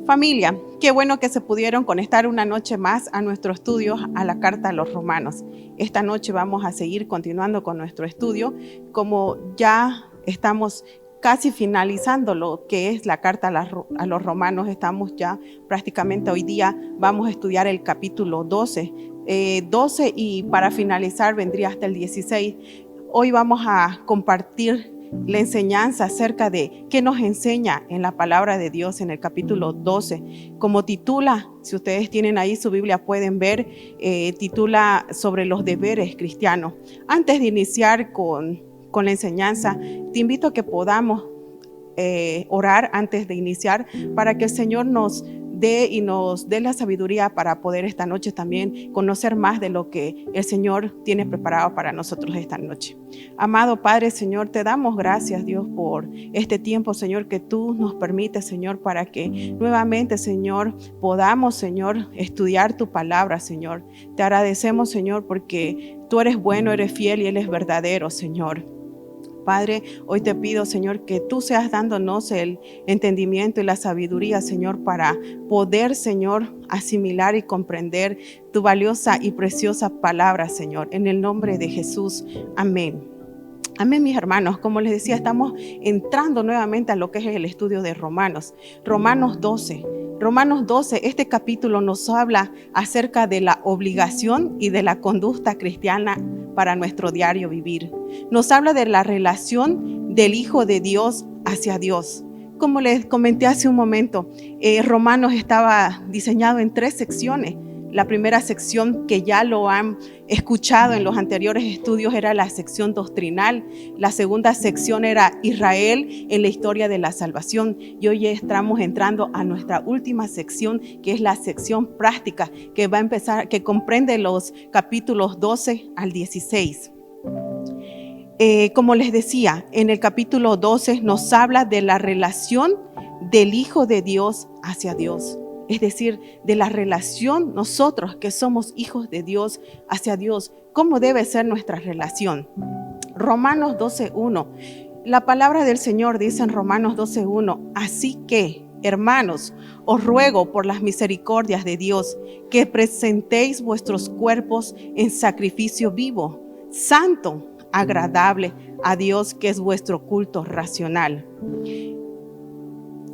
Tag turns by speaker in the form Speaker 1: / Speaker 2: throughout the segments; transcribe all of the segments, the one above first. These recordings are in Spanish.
Speaker 1: Familia, qué bueno que se pudieron conectar una noche más a nuestro estudio a la Carta a los Romanos. Esta noche vamos a seguir continuando con nuestro estudio, como ya estamos casi finalizando lo que es la Carta a los Romanos. Estamos ya prácticamente hoy día, vamos a estudiar el capítulo 12 y para finalizar vendría hasta el 16. Hoy vamos a compartir la enseñanza acerca de qué nos enseña en la palabra de Dios en el capítulo 12. Como titula, si ustedes tienen ahí su Biblia pueden ver, titula sobre los deberes cristianos. Antes de iniciar con la enseñanza, te invito a que podamos orar antes de iniciar para que el Señor nos dé la sabiduría para poder esta noche también conocer más de lo que el Señor tiene preparado para nosotros esta noche. Amado Padre, Señor, te damos gracias, Dios, por este tiempo, Señor, que tú nos permites, Señor, para que nuevamente, Señor, podamos, Señor, estudiar tu palabra, Señor. Te agradecemos, Señor, porque tú eres bueno, eres fiel y eres verdadero, Señor. Padre, hoy te pido, Señor, que tú seas dándonos el entendimiento y la sabiduría, Señor, para poder, Señor, asimilar y comprender tu valiosa y preciosa palabra, Señor. En el nombre de Jesús, amén. Amén, mis hermanos. Como les decía, estamos entrando nuevamente a lo que es el estudio de Romanos. Romanos 12, este capítulo nos habla acerca de la obligación y de la conducta cristiana para nuestro diario vivir. Nos habla de la relación del Hijo de Dios hacia Dios. Como les comenté hace un momento, Romanos estaba diseñado en 3 secciones. La primera sección, que ya lo han escuchado en los anteriores estudios, era la sección doctrinal. La segunda sección era Israel en la historia de la salvación. Y hoy estamos entrando a nuestra última sección, que es la sección práctica, que va a empezar, que comprende los capítulos 12 al 16. Como les decía, en el capítulo 12 nos habla de la relación del Hijo de Dios hacia Dios. Es decir, de la relación nosotros que somos hijos de Dios hacia Dios. ¿Cómo debe ser nuestra relación? Romanos 12:1. La palabra del Señor dice en Romanos 12:1: así que, hermanos, os ruego por las misericordias de Dios que presentéis vuestros cuerpos en sacrificio vivo, santo, agradable a Dios, que es vuestro culto racional.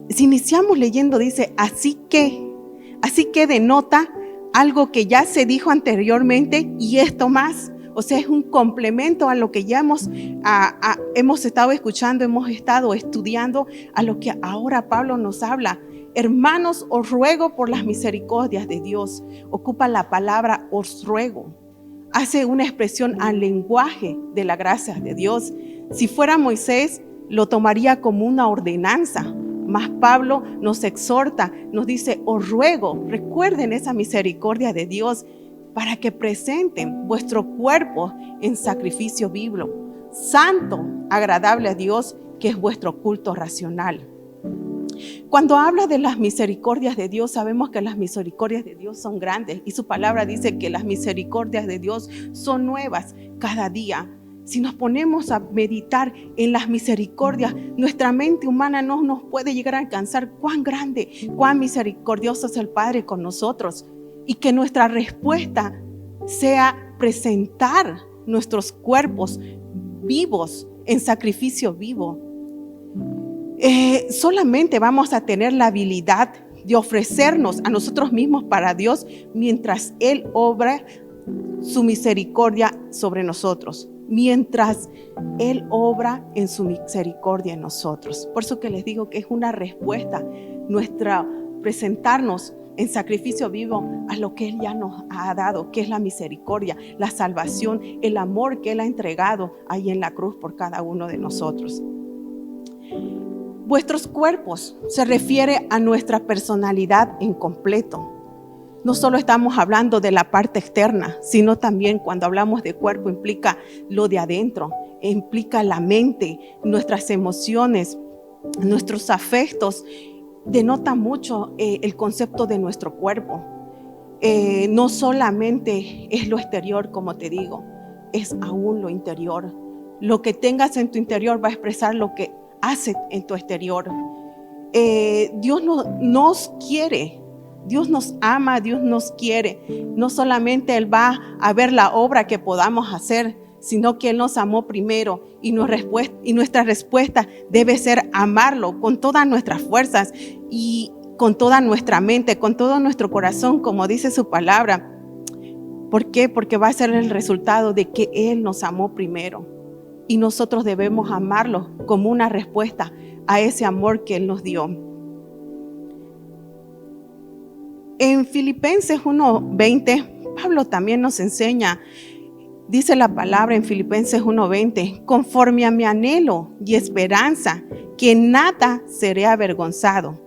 Speaker 1: Si iniciamos leyendo, dice así que denota algo que ya se dijo anteriormente y esto más. O sea, es un complemento a lo que ya hemos estado escuchando, hemos estado estudiando, a lo que ahora Pablo nos habla. Hermanos, os ruego por las misericordias de Dios. Ocupa la palabra os ruego. Hace una expresión al lenguaje de la gracia de Dios. Si fuera Moisés, lo tomaría como una ordenanza. Mas Pablo nos exhorta, nos dice, os ruego, recuerden esa misericordia de Dios para que presenten vuestro cuerpo en sacrificio vivo, santo, agradable a Dios, que es vuestro culto racional. Cuando habla de las misericordias de Dios, sabemos que las misericordias de Dios son grandes y su palabra dice que las misericordias de Dios son nuevas cada día. Si nos ponemos a meditar en las misericordias, nuestra mente humana no nos puede llegar a alcanzar cuán grande, cuán misericordioso es el Padre con nosotros. Y que nuestra respuesta sea presentar nuestros cuerpos vivos en sacrificio vivo. Solamente vamos a tener la habilidad de ofrecernos a nosotros mismos para Dios mientras Él obra su misericordia sobre nosotros. Mientras Él obra en su misericordia en nosotros. Por eso que les digo que es una respuesta nuestra presentarnos en sacrificio vivo a lo que Él ya nos ha dado, que es la misericordia, la salvación, el amor que Él ha entregado ahí en la cruz por cada uno de nosotros. Vuestros cuerpos se refiere a nuestra personalidad en completo. No solo estamos hablando de la parte externa, sino también cuando hablamos de cuerpo implica lo de adentro, implica la mente, nuestras emociones, nuestros afectos. Denota mucho el concepto de nuestro cuerpo. No solamente es lo exterior, como te digo, es aún lo interior. Lo que tengas en tu interior va a expresar lo que hace en tu exterior. Dios nos quiere, Dios nos ama, Dios nos quiere. No solamente Él va a ver la obra que podamos hacer, sino que Él nos amó primero y nuestra respuesta debe ser amarlo con todas nuestras fuerzas y con toda nuestra mente, con todo nuestro corazón, como dice su palabra. ¿Por qué? Porque va a ser el resultado de que Él nos amó primero y nosotros debemos amarlo como una respuesta a ese amor que Él nos dio. En Filipenses 1:20, Pablo también nos enseña, dice la palabra en Filipenses 1:20, conforme a mi anhelo y esperanza, que nada seré avergonzado.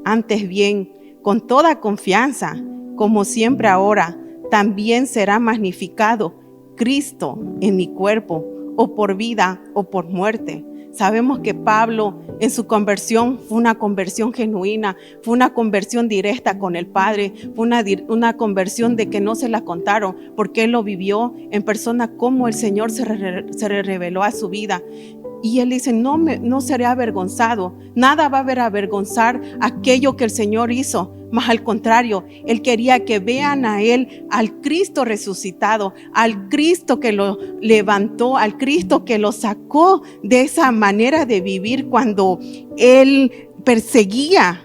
Speaker 1: Antes bien, con toda confianza, como siempre ahora, también será magnificado Cristo en mi cuerpo, o por vida o por muerte. Sabemos que Pablo en su conversión fue una conversión genuina, fue una conversión directa con el Padre, fue una conversión de que no se la contaron, porque él lo vivió en persona, como el Señor se reveló a su vida. Y él dice, no seré avergonzado, nada va a haber avergonzar aquello que el Señor hizo, más al contrario, él quería que vean a él, al Cristo resucitado, al Cristo que lo levantó, al Cristo que lo sacó de esa manera de vivir cuando él perseguía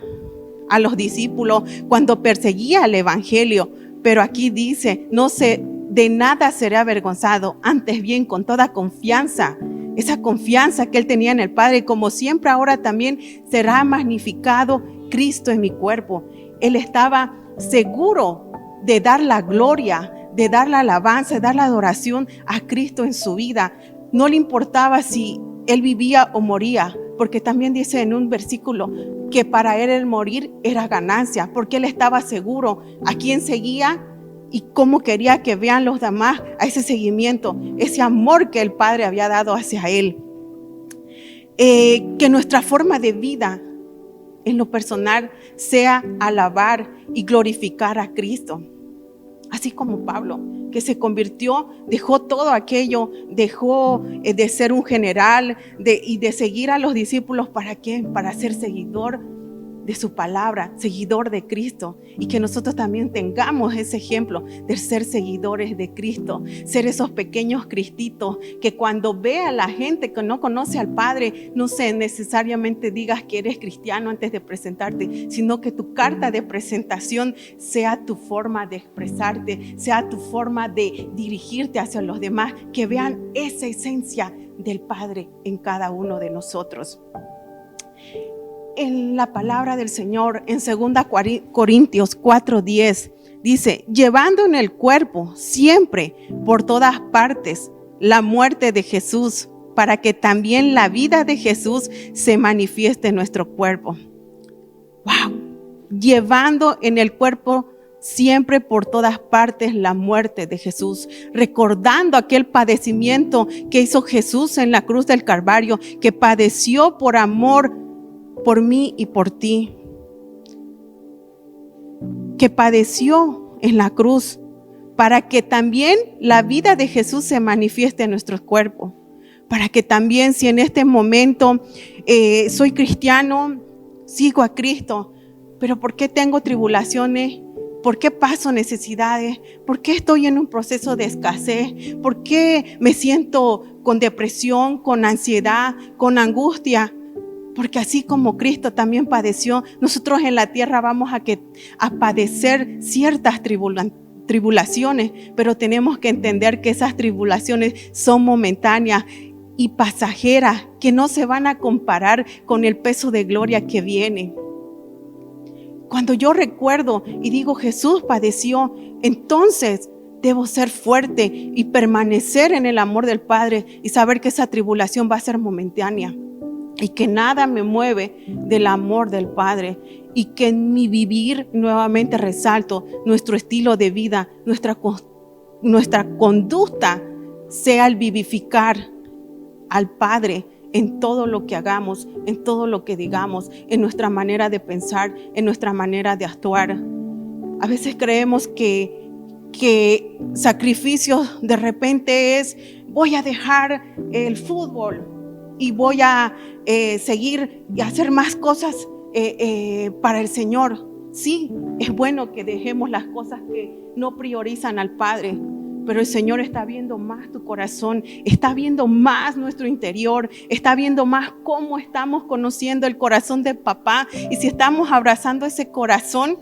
Speaker 1: a los discípulos, cuando perseguía el evangelio. Pero aquí dice, de nada seré avergonzado, antes bien con toda confianza. Esa confianza que él tenía en el Padre, como siempre ahora también será magnificado Cristo en mi cuerpo. Él estaba seguro de dar la gloria, de dar la alabanza, de dar la adoración a Cristo en su vida. No le importaba si él vivía o moría, porque también dice en un versículo que para él el morir era ganancia, porque él estaba seguro a quién seguía y cómo quería que vean los demás a ese seguimiento, ese amor que el Padre había dado hacia él. Que nuestra forma de vida en lo personal sea alabar y glorificar a Cristo. Así como Pablo, que se convirtió, dejó todo aquello, dejó de ser un general y de seguir a los discípulos. ¿Para qué? Para ser seguidor de su palabra, seguidor de Cristo, y que nosotros también tengamos ese ejemplo de ser seguidores de Cristo, ser esos pequeños cristitos que cuando ve a la gente que no conoce al Padre, no sé, necesariamente digas que eres cristiano antes de presentarte, sino que tu carta de presentación sea tu forma de expresarte, sea tu forma de dirigirte hacia los demás, que vean esa esencia del Padre en cada uno de nosotros. En la palabra del Señor, en 2 Corintios 4:10, dice, llevando en el cuerpo siempre, por todas partes, la muerte de Jesús, para que también la vida de Jesús se manifieste en nuestro cuerpo. ¡Wow! Llevando en el cuerpo siempre, por todas partes, la muerte de Jesús, recordando aquel padecimiento que hizo Jesús en la cruz del Calvario, que padeció por amor por mí y por ti, que padeció en la cruz para que también la vida de Jesús se manifieste en nuestros cuerpos, para que también, si en este momento soy cristiano, sigo a Cristo, pero ¿por qué tengo tribulaciones? ¿Por qué paso necesidades? ¿Por qué estoy en un proceso de escasez? ¿Por qué me siento con depresión, con ansiedad, con angustia? Porque así como Cristo también padeció, nosotros en la tierra vamos a padecer ciertas tribulaciones, pero tenemos que entender que esas tribulaciones son momentáneas y pasajeras, que no se van a comparar con el peso de gloria que viene. Cuando yo recuerdo y digo Jesús padeció, entonces debo ser fuerte y permanecer en el amor del Padre y saber que esa tribulación va a ser momentánea. Y que nada me mueve del amor del Padre, y que en mi vivir, nuevamente resalto, nuestro estilo de vida, nuestra conducta sea el vivificar al Padre en todo lo que hagamos, en todo lo que digamos, en nuestra manera de pensar, en nuestra manera de actuar. A veces creemos que sacrificios de repente es, voy a dejar el fútbol y voy a seguir y hacer más cosas para el Señor. Sí, es bueno que dejemos las cosas que no priorizan al Padre, pero el Señor está viendo más tu corazón, está viendo más nuestro interior, está viendo más cómo estamos conociendo el corazón de papá. Y si estamos abrazando ese corazón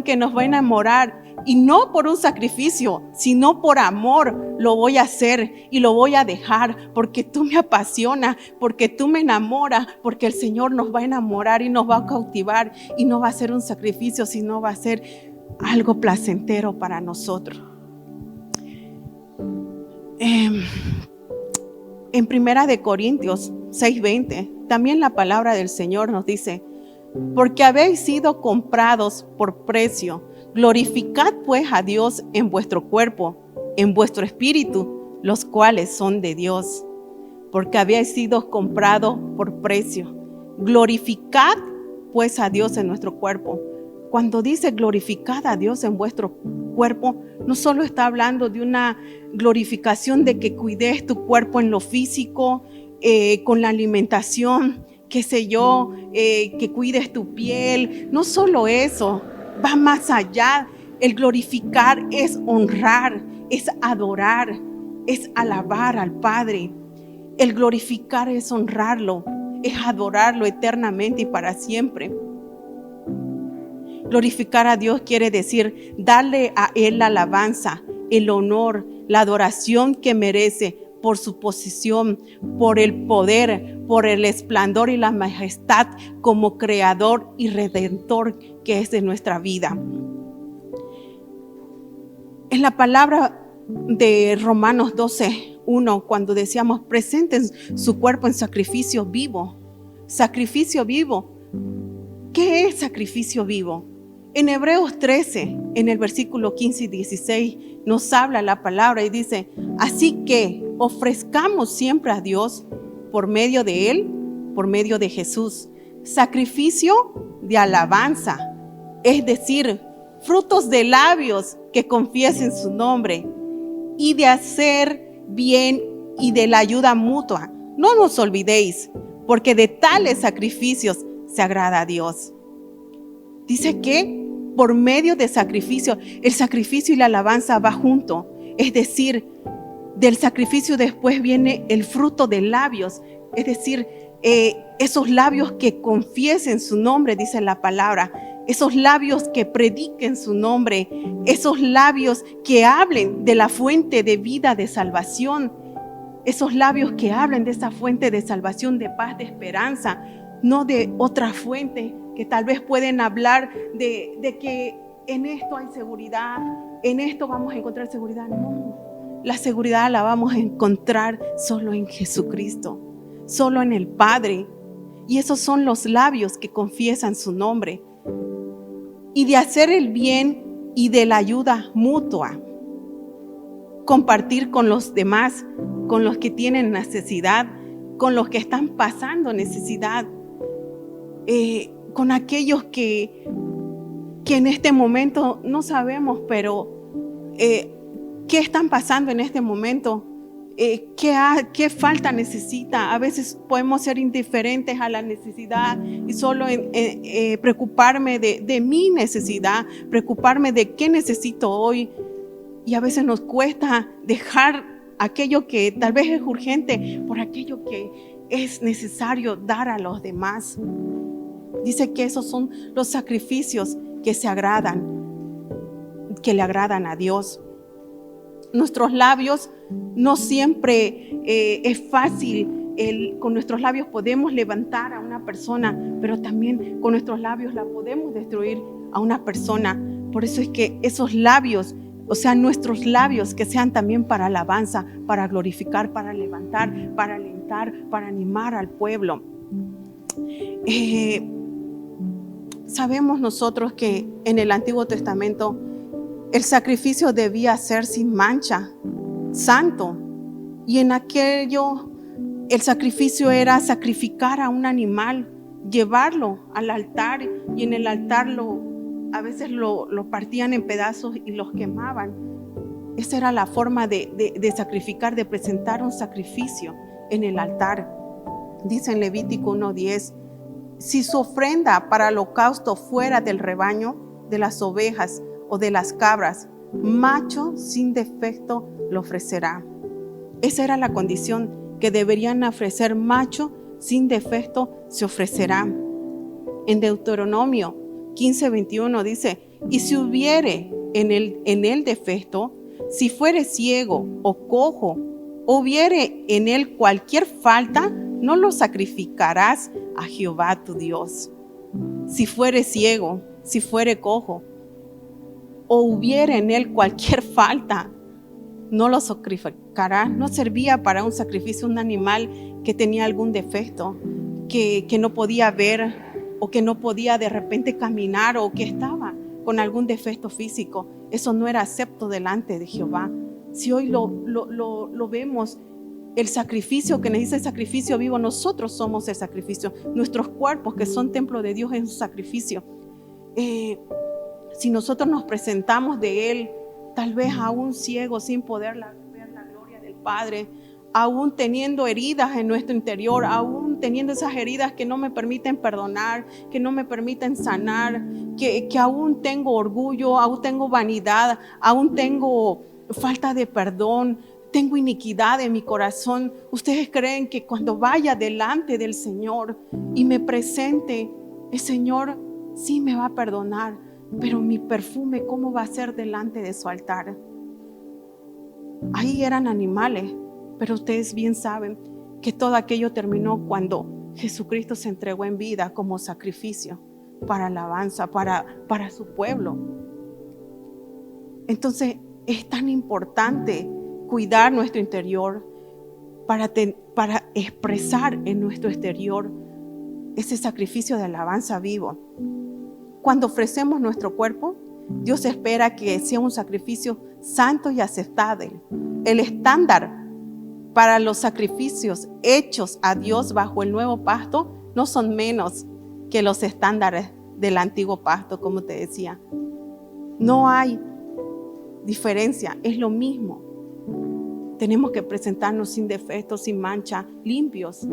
Speaker 1: que nos va a enamorar, y no por un sacrificio, sino por amor, lo voy a hacer y lo voy a dejar, porque tú me apasionas, porque tú me enamoras, porque el Señor nos va a enamorar y nos va a cautivar, y no va a ser un sacrificio, sino va a ser algo placentero para nosotros. En Primera de Corintios 6:20, también la palabra del Señor nos dice: porque habéis sido comprados por precio, glorificad pues a Dios en vuestro cuerpo, en vuestro espíritu, los cuales son de Dios. Porque habéis sido comprados por precio, glorificad pues a Dios en nuestro cuerpo. Cuando dice glorificad a Dios en vuestro cuerpo, no solo está hablando de una glorificación de que cuides tu cuerpo en lo físico, con la alimentación, qué sé yo, que cuides tu piel. No solo eso, va más allá. El glorificar es honrar, es adorar, es alabar al Padre. El glorificar es honrarlo, es adorarlo eternamente y para siempre. Glorificar a Dios quiere decir darle a Él la alabanza, el honor, la adoración que merece por su posición, por el poder, por el esplendor y la majestad como creador y redentor que es de nuestra vida. En la palabra de Romanos 12:1, cuando decíamos presenten su cuerpo en sacrificio vivo. Sacrificio vivo. ¿Qué es sacrificio vivo? En Hebreos 13, en el versículo 15 y 16, nos habla la palabra y dice: así que ofrezcamos siempre a Dios por medio de Él, por medio de Jesús, sacrificio de alabanza, es decir, frutos de labios que confiesen su nombre, y de hacer bien y de la ayuda mutua. No nos olvidéis, porque de tales sacrificios se agrada a Dios. Dice que por medio de sacrificio, el sacrificio y la alabanza va junto. Es decir, del sacrificio después viene el fruto de labios. Es decir, esos labios que confiesen su nombre, dice la palabra. Esos labios que prediquen su nombre. Esos labios que hablen de la fuente de vida, de salvación. Esos labios que hablen de esa fuente de salvación, de paz, de esperanza. No de otra fuente que tal vez pueden hablar de que en esto hay seguridad, en esto vamos a encontrar seguridad. No, la seguridad la vamos a encontrar solo en Jesucristo, solo en el Padre. Y esos son los labios que confiesan su nombre. Y de hacer el bien y de la ayuda mutua. Compartir con los demás, con los que tienen necesidad, con los que están pasando necesidad. Con aquellos que en este momento no sabemos, pero qué están pasando en este momento, qué falta necesita. A veces podemos ser indiferentes a la necesidad y solo preocuparme de mi necesidad, preocuparme de qué necesito hoy, y a veces nos cuesta dejar aquello que tal vez es urgente por aquello que es necesario dar a los demás. Dice que esos son los sacrificios que se agradan, que le agradan a Dios. Nuestros labios no siempre es fácil. Con nuestros labios podemos levantar a una persona, pero también con nuestros labios la podemos destruir a una persona. Por eso es que esos labios, o sea, nuestros labios, que sean también para alabanza, para glorificar, para levantar, para alentar, para animar al pueblo. Sabemos nosotros que en el Antiguo Testamento el sacrificio debía ser sin mancha, santo. Y en aquello el sacrificio era sacrificar a un animal, llevarlo al altar, y en el altar a veces lo partían en pedazos y los quemaban. Esa era la forma de sacrificar, de presentar un sacrificio en el altar. Dice en Levítico 1:10, si su ofrenda para holocausto fuera del rebaño, de las ovejas o de las cabras, macho sin defecto lo ofrecerá. Esa era la condición, que deberían ofrecer macho sin defecto se ofrecerá. En Deuteronomio 15:21 dice, y si hubiere en él defecto, si fuere ciego o cojo, o hubiere en él cualquier falta, no lo sacrificarás a Jehová tu Dios. Si fuere ciego, si fuere cojo, o hubiere en él cualquier falta, no lo sacrificará. No servía para un sacrificio un animal que tenía algún defecto, que no podía ver, o que no podía de repente caminar, o que estaba con algún defecto físico. Eso no era acepto delante de Jehová. Si hoy lo vemos, el sacrificio que necesita el sacrificio vivo, nosotros somos el sacrificio. Nuestros cuerpos, que son templo de Dios, es un sacrificio. Si nosotros nos presentamos de Él, tal vez aún ciegos, sin poder ver la gloria del Padre, aún teniendo heridas en nuestro interior, aún teniendo esas heridas que no me permiten perdonar, que no me permiten sanar, que aún tengo orgullo, aún tengo vanidad, aún tengo falta de perdón, tengo iniquidad en mi corazón. ¿Ustedes creen que cuando vaya delante del Señor y me presente, el Señor sí me va a perdonar? Pero mi perfume, ¿cómo va a ser delante de su altar? Ahí eran animales, pero ustedes bien saben que todo aquello terminó cuando Jesucristo se entregó en vida como sacrificio para alabanza, para su pueblo. Entonces es tan importante cuidar nuestro interior para expresar en nuestro exterior ese sacrificio de alabanza vivo. Cuando ofrecemos nuestro cuerpo, Dios espera que sea un sacrificio santo y aceptable. El estándar para los sacrificios hechos a Dios bajo el nuevo pacto no son menos que los estándares del antiguo pacto, como te decía. No hay diferencia, es lo mismo. Tenemos que presentarnos sin defecto, sin mancha, limpios.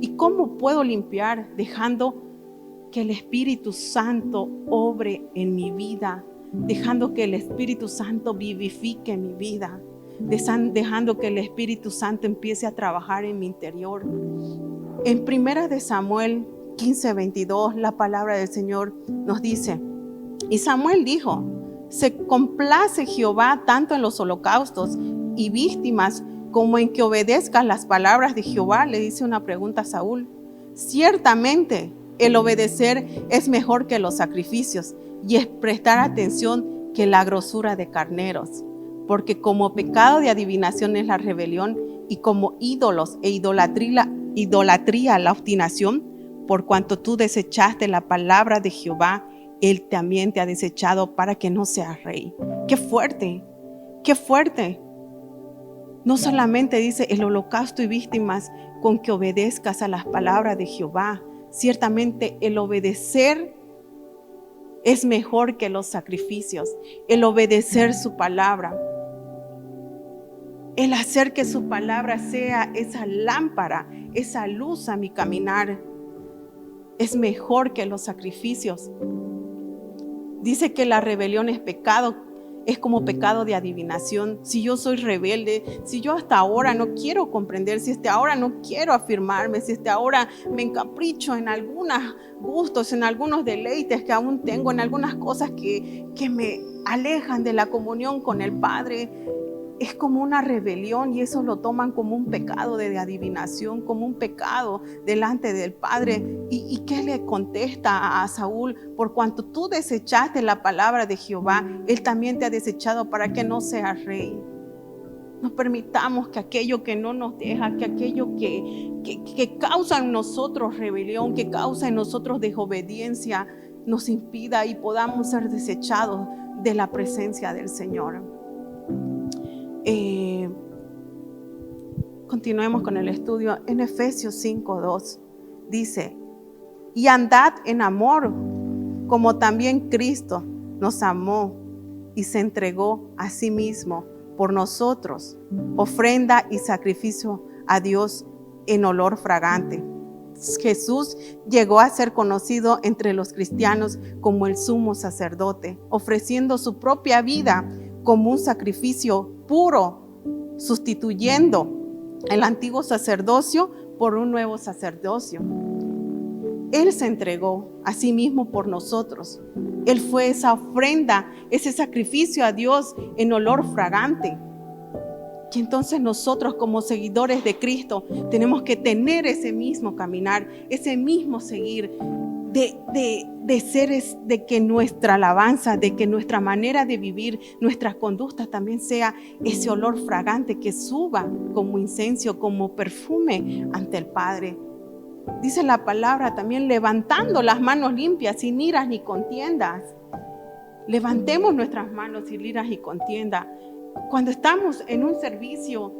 Speaker 1: ¿Y cómo puedo limpiar? Dejando que el Espíritu Santo obre en mi vida, dejando que el Espíritu Santo vivifique mi vida, dejando que el Espíritu Santo empiece a trabajar en mi interior. En 1 de Samuel 15:22, la palabra del Señor nos dice, y Samuel dijo, se complace Jehová tanto en los holocaustos y víctimas como en que obedezcas las palabras de Jehová. Le dice una pregunta a Saúl. Ciertamente el obedecer es mejor que los sacrificios, y es prestar atención que la grosura de carneros, porque como pecado de adivinación es la rebelión, y como ídolos e idolatría la obstinación. Por cuanto tú desechaste la palabra de Jehová, Él también te ha desechado para que no seas rey. ¡Qué fuerte! ¡Qué fuerte! No solamente dice el holocausto y víctimas con que obedezcas a las palabras de Jehová. Ciertamente el obedecer es mejor que los sacrificios. El obedecer su palabra. El hacer que su palabra sea esa lámpara, esa luz a mi caminar, es mejor que los sacrificios. Dice que la rebelión es pecado, es como pecado de adivinación. Si yo soy rebelde, si yo hasta ahora no quiero comprender, si hasta ahora no quiero afirmarme, si hasta ahora me encapricho en algunos gustos, en algunos deleites que aún tengo, en algunas cosas que me alejan de la comunión con el Padre, es como una rebelión, y eso lo toman como un pecado de adivinación, como un pecado delante del Padre. ¿Y qué le contesta a Saúl? Por cuanto tú desechaste la palabra de Jehová, Él también te ha desechado para que no seas rey. No permitamos que aquello que no nos deja, que aquello que causa en nosotros rebelión, que causa en nosotros desobediencia, nos impida y podamos ser desechados de la presencia del Señor. Continuemos con el estudio. En Efesios 5:2 dice, y andad en amor, como también Cristo nos amó y se entregó a sí mismo por nosotros, ofrenda y sacrificio a Dios en olor fragante. Jesús llegó a ser conocido entre los cristianos como el sumo sacerdote, ofreciendo su propia vida como un sacrificio puro, sustituyendo el antiguo sacerdocio por un nuevo sacerdocio. Él se entregó a sí mismo por nosotros. Él fue esa ofrenda, ese sacrificio a Dios en olor fragante. Y entonces nosotros como seguidores de Cristo tenemos que tener ese mismo caminar, ese mismo seguir, de que nuestra alabanza, de que nuestra manera de vivir, nuestras conductas también sea ese olor fragante que suba como incenso, como perfume ante el Padre. Dice la palabra también, levantando las manos limpias, sin iras ni contiendas. Levantemos nuestras manos sin iras y contienda. Cuando estamos en un servicio,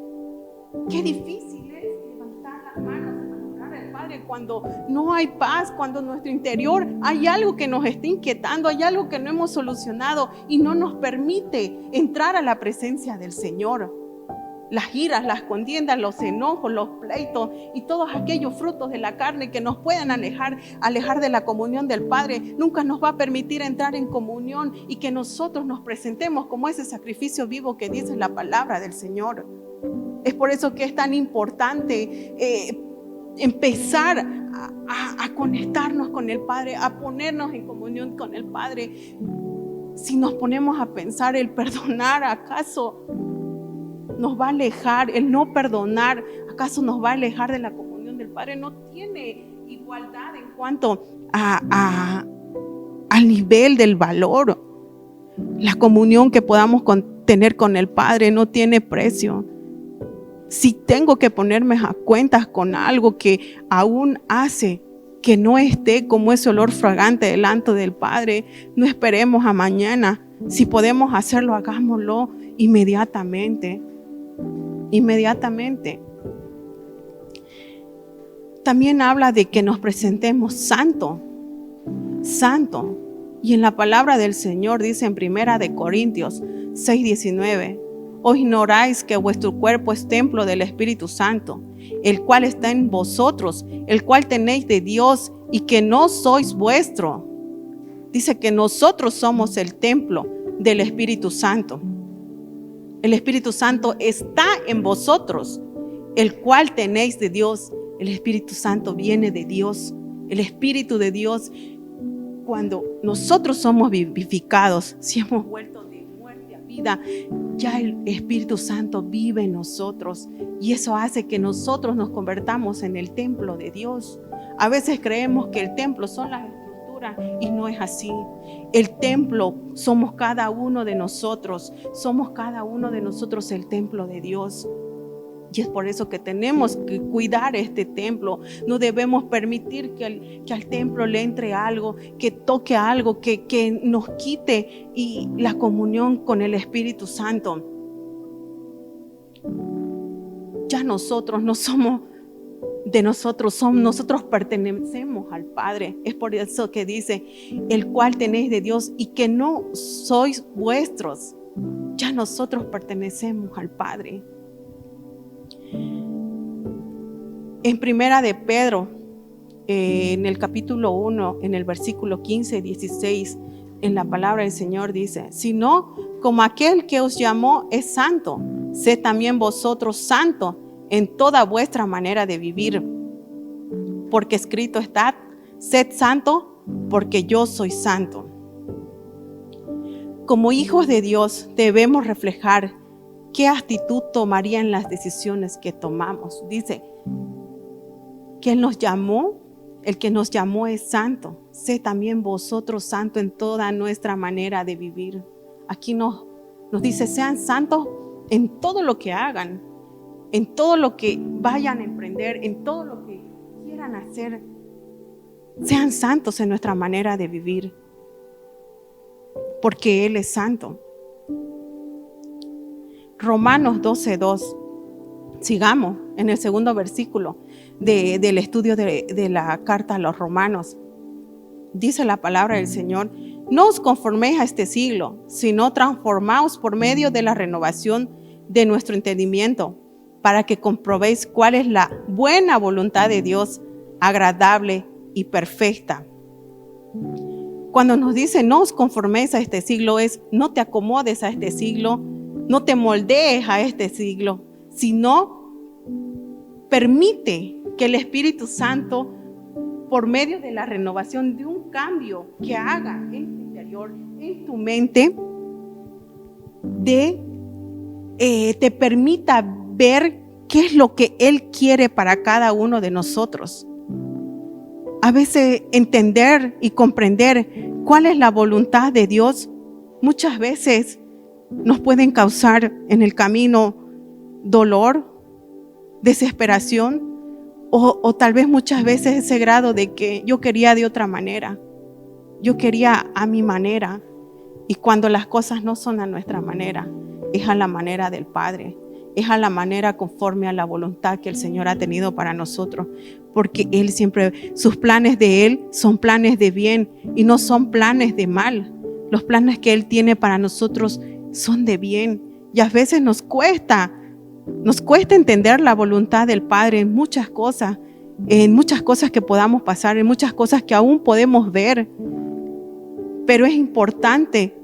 Speaker 1: qué difícil es levantar las manos a adorar al Padre cuando no hay paz, cuando en nuestro interior hay algo que nos está inquietando, hay algo que no hemos solucionado y no nos permite entrar a la presencia del Señor. Las iras, las contiendas, los enojos, los pleitos y todos aquellos frutos de la carne que nos puedan alejar de la comunión del Padre, nunca nos va a permitir entrar en comunión y que nosotros nos presentemos como ese sacrificio vivo que dice la palabra del Señor. Es por eso que es tan importante empezar a conectarnos con el Padre, a ponernos en comunión con el Padre. Si nos ponemos a pensar, el perdonar, ¿acaso nos va a alejar? El no perdonar, ¿acaso nos va a alejar de la comunión del Padre? No tiene igualdad en cuanto al nivel del valor. La comunión que podamos tener con el Padre no tiene precio. Si tengo que ponerme a cuentas con algo que aún hace que no esté como ese olor fragante delante del Padre, no esperemos a mañana. Si podemos hacerlo, hagámoslo inmediatamente. También habla de que nos presentemos santo. Y en la palabra del Señor dice en 1 Corintios 6:19, ¿o ignoráis que vuestro cuerpo es templo del Espíritu Santo, el cual está en vosotros, el cual tenéis de Dios y que no sois vuestro? Dice que nosotros somos el templo del Espíritu Santo. El Espíritu Santo está en vosotros, el cual tenéis de Dios. El Espíritu Santo viene de Dios. El Espíritu de Dios, cuando nosotros somos vivificados, si hemos vuelto de muerte a vida, ya el Espíritu Santo vive en nosotros. Y eso hace que nosotros nos convertamos en el templo de Dios. A veces creemos que el templo son las estructuras y no es así. El templo somos cada uno de nosotros. Somos cada uno de nosotros el templo de Dios. Y es por eso que tenemos que cuidar este templo. No debemos permitir que al templo le entre algo, que toque algo, que nos quite y la comunión con el Espíritu Santo. Ya nosotros no somos de nosotros, nosotros pertenecemos al Padre. Es por eso que dice, el cual tenéis de Dios y que no sois vuestros. Ya nosotros pertenecemos al Padre. En primera de Pedro, en el capítulo 1, en el versículo 15 y 16, en la palabra del Señor dice, sino como aquel que os llamó es santo, sed también vosotros santos en toda vuestra manera de vivir. Porque escrito está, sed santo, porque yo soy santo. Como hijos de Dios debemos reflejar qué actitud tomaría en las decisiones que tomamos. Dice que Él nos llamó, el que nos llamó es santo. Sé también vosotros santos en toda nuestra manera de vivir. Aquí nos dice, sean santos en todo lo que hagan, en todo lo que vayan a emprender, en todo lo que quieran hacer. Sean santos en nuestra manera de vivir, porque Él es santo. Romanos 12:2. Sigamos en el segundo versículo del estudio de la carta a los Romanos. Dice la palabra del Señor, no os conforméis a este siglo, sino transformaos por medio de la renovación de nuestro entendimiento, para que comprobéis cuál es la buena voluntad de Dios, agradable y perfecta. Cuando nos dice no os conforméis a este siglo, es no te acomodes a este siglo, no te moldees a este siglo, sino permite que el Espíritu Santo, por medio de la renovación de un cambio que haga en tu interior, en tu mente, te permita ver qué es lo que Él quiere para cada uno de nosotros. A veces entender y comprender cuál es la voluntad de Dios muchas veces nos pueden causar en el camino dolor, desesperación o tal vez muchas veces ese grado de que yo quería de otra manera, yo quería a mi manera, y cuando las cosas no son a nuestra manera, es a la manera del Padre, es a la manera conforme a la voluntad que el Señor ha tenido para nosotros, porque Él siempre, sus planes de Él son planes de bien y no son planes de mal. Los planes que Él tiene para nosotros son de bien, y a veces nos cuesta entender la voluntad del Padre en muchas cosas que podamos pasar, en muchas cosas que aún podemos ver, pero es importante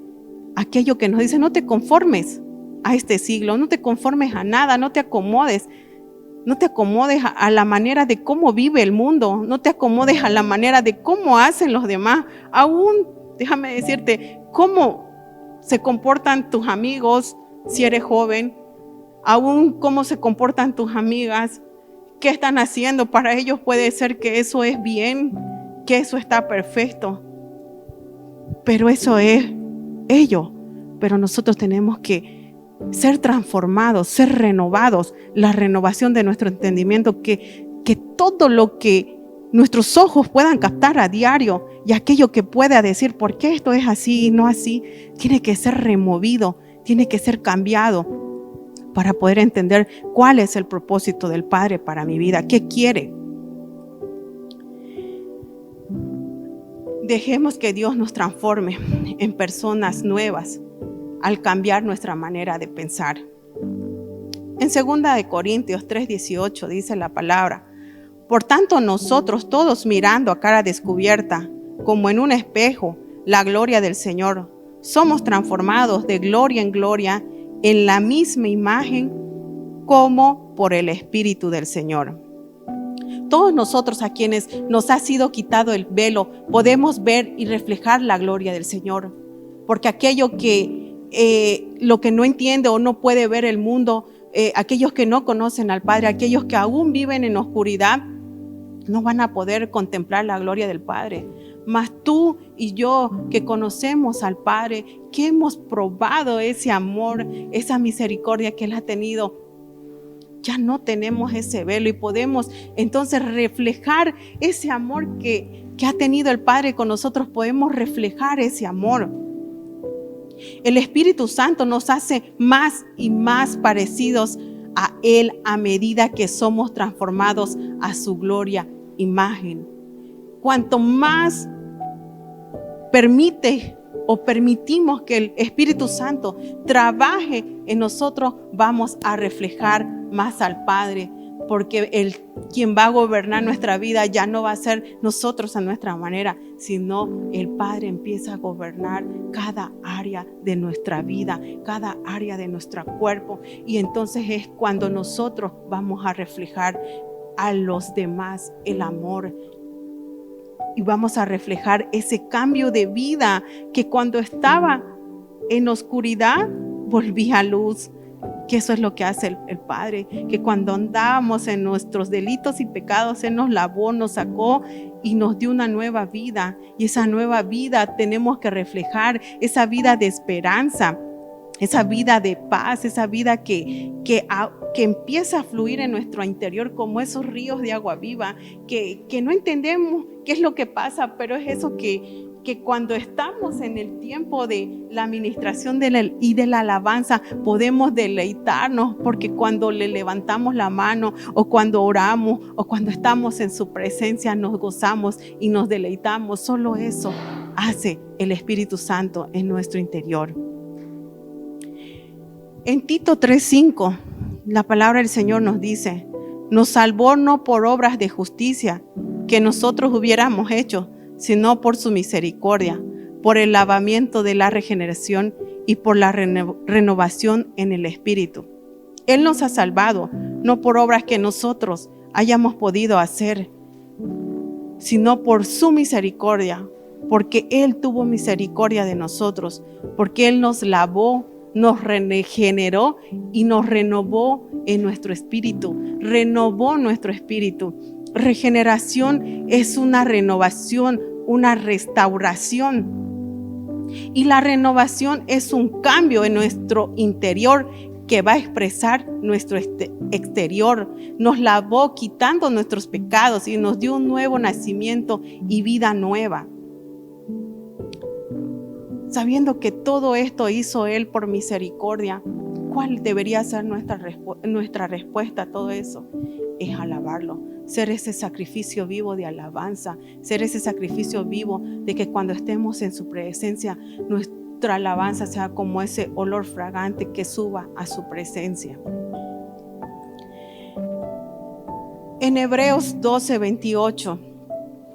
Speaker 1: aquello que nos dice: no te conformes a este siglo, no te conformes a nada, no te acomodes a la manera de cómo vive el mundo, no te acomodes a la manera de cómo hacen los demás, aún, déjame decirte, cómo se comportan tus amigos si eres joven, aún cómo se comportan tus amigas, qué están haciendo. Para ellos puede ser que eso es bien, que eso está perfecto, pero eso es ellos. Pero nosotros tenemos que ser transformados, ser renovados, la renovación de nuestro entendimiento, que todo lo que nuestros ojos puedan captar a diario y aquello que pueda decir por qué esto es así y no así, tiene que ser removido, tiene que ser cambiado para poder entender cuál es el propósito del Padre para mi vida, qué quiere. Dejemos que Dios nos transforme en personas nuevas al cambiar nuestra manera de pensar. En 2 Corintios 3:18 dice la palabra: por tanto nosotros todos, mirando a cara descubierta, como en un espejo, la gloria del Señor, somos transformados de gloria en gloria en la misma imagen como por el Espíritu del Señor. Todos nosotros, a quienes nos ha sido quitado el velo, podemos ver y reflejar la gloria del Señor, porque aquello que lo que no entiende o no puede ver el mundo, aquellos que no conocen al Padre, aquellos que aún viven en oscuridad, no van a poder contemplar la gloria del Padre. Mas tú y yo, que conocemos al Padre, que hemos probado ese amor, esa misericordia que Él ha tenido, ya no tenemos ese velo y podemos entonces reflejar ese amor que ha tenido el Padre con nosotros. Podemos reflejar ese amor. El Espíritu Santo nos hace más y más parecidos a Él a medida que somos transformados a su gloria imagen. Cuanto más permitimos que el Espíritu Santo trabaje en nosotros, vamos a reflejar más al Padre, porque quien va a gobernar nuestra vida ya no va a ser nosotros a nuestra manera, sino el Padre empieza a gobernar cada área de nuestra vida, cada área de nuestro cuerpo, y entonces es cuando nosotros vamos a reflejar a los demás el amor, y vamos a reflejar ese cambio de vida que cuando estaba en oscuridad volvía a luz. Que eso es lo que hace el Padre, que cuando andábamos en nuestros delitos y pecados, Él nos lavó, nos sacó y nos dio una nueva vida. Y esa nueva vida tenemos que reflejar, esa vida de esperanza, esa vida de paz, esa vida que empieza a fluir en nuestro interior como esos ríos de agua viva, que no entendemos qué es lo que pasa, pero es eso que cuando estamos en el tiempo de la administración y de la alabanza, podemos deleitarnos, porque cuando le levantamos la mano o cuando oramos o cuando estamos en su presencia, nos gozamos y nos deleitamos. Solo eso hace el Espíritu Santo en nuestro interior. En Tito 3:5, la palabra del Señor nos dice: nos salvó no por obras de justicia que nosotros hubiéramos hecho, sino por su misericordia, por el lavamiento de la regeneración y por la renovación en el Espíritu. Él nos ha salvado, no por obras que nosotros hayamos podido hacer, sino por su misericordia, porque Él tuvo misericordia de nosotros, porque Él nos lavó, nos regeneró y nos renovó en nuestro espíritu, renovó nuestro espíritu. Regeneración es una renovación, una restauración. Y la renovación es un cambio en nuestro interior que va a expresar nuestro exterior. Nos lavó quitando nuestros pecados y nos dio un nuevo nacimiento y vida nueva. Sabiendo que todo esto hizo Él por misericordia, ¿cuál debería ser nuestra respuesta a todo eso? Es alabarlo, ser ese sacrificio vivo de alabanza, ser ese sacrificio vivo de que cuando estemos en su presencia, nuestra alabanza sea como ese olor fragante que suba a su presencia. En Hebreos 12:28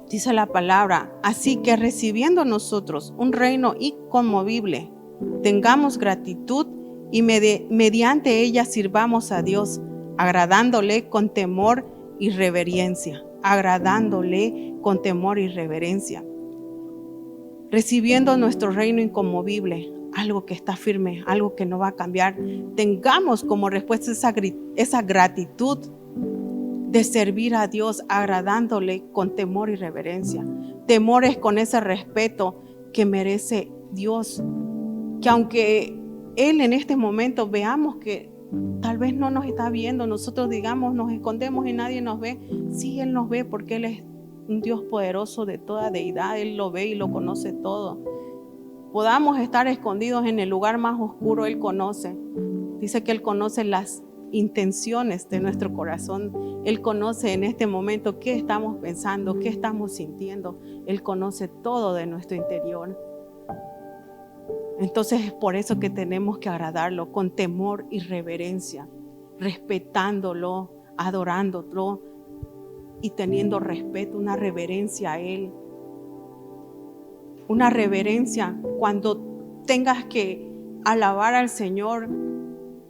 Speaker 1: dice la palabra: así que recibiendo nosotros un reino inconmovible, tengamos gratitud y mediante ella sirvamos a Dios, agradándole con temor y reverencia. Agradándole con temor y reverencia. Recibiendo nuestro reino inconmovible, algo que está firme, algo que no va a cambiar, tengamos como respuesta esa gratitud de servir a Dios agradándole con temor y reverencia. Temor es con ese respeto que merece Dios, que aunque Él en este momento veamos que tal vez no nos está viendo, nosotros digamos nos escondemos y nadie nos ve. Sí, Él nos ve porque Él es un Dios poderoso de toda deidad. Él lo ve y lo conoce todo. Podamos estar escondidos en el lugar más oscuro, Él conoce. Dice que Él conoce las intenciones de nuestro corazón. Él conoce en este momento qué estamos pensando, qué estamos sintiendo. Él conoce todo de nuestro interior. Entonces es por eso que tenemos que agradarlo con temor y reverencia, respetándolo, adorándolo y teniendo respeto, una reverencia a Él. Una reverencia cuando tengas que alabar al Señor.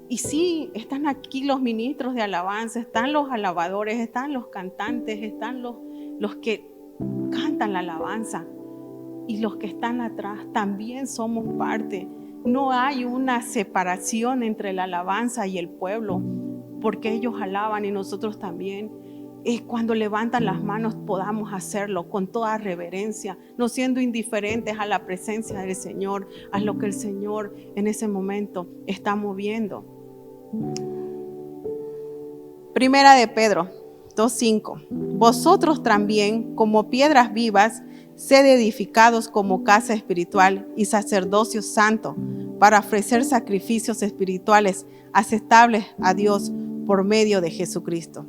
Speaker 1: Y sí, están aquí los ministros de alabanza, están los alabadores, están los cantantes, están los que cantan la alabanza. Y los que están atrás también somos parte. No hay una separación entre la alabanza y el pueblo, porque ellos alaban y nosotros también. Cuando levantan las manos podamos hacerlo con toda reverencia, no siendo indiferentes a la presencia del Señor, a lo que el Señor en ese momento está moviendo. Primera de Pedro 2:5. Vosotros también, como piedras vivas, sed edificados como casa espiritual y sacerdocio santo, para ofrecer sacrificios espirituales aceptables a Dios por medio de Jesucristo.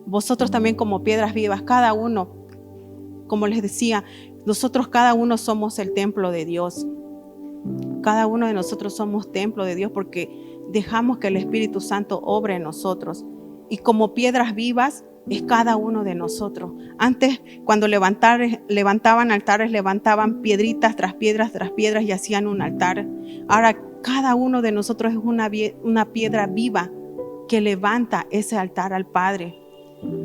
Speaker 1: Vosotros también como piedras vivas, cada uno, como les decía, nosotros cada uno somos el templo de Dios. Cada uno de nosotros somos templo de Dios porque dejamos que el Espíritu Santo obre en nosotros. Y como piedras vivas es cada uno de nosotros. Antes, cuando levantaban altares, levantaban piedritas tras piedras y hacían un altar. Ahora cada uno de nosotros es una piedra viva que levanta ese altar al Padre,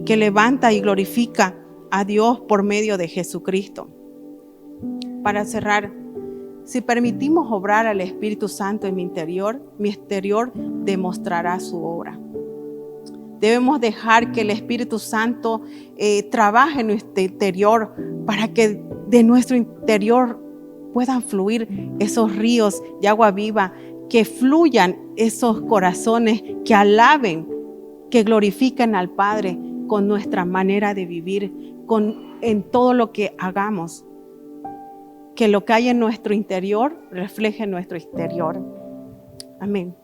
Speaker 1: que levanta y glorifica a Dios por medio de Jesucristo. Para cerrar, si permitimos obrar al Espíritu Santo en mi exterior demostrará su obra. Debemos dejar que el Espíritu Santo trabaje en nuestro interior para que de nuestro interior puedan fluir esos ríos de agua viva, que fluyan esos corazones que alaben, que glorifiquen al Padre con nuestra manera de vivir, en todo lo que hagamos. Que lo que hay en nuestro interior refleje en nuestro exterior. Amén.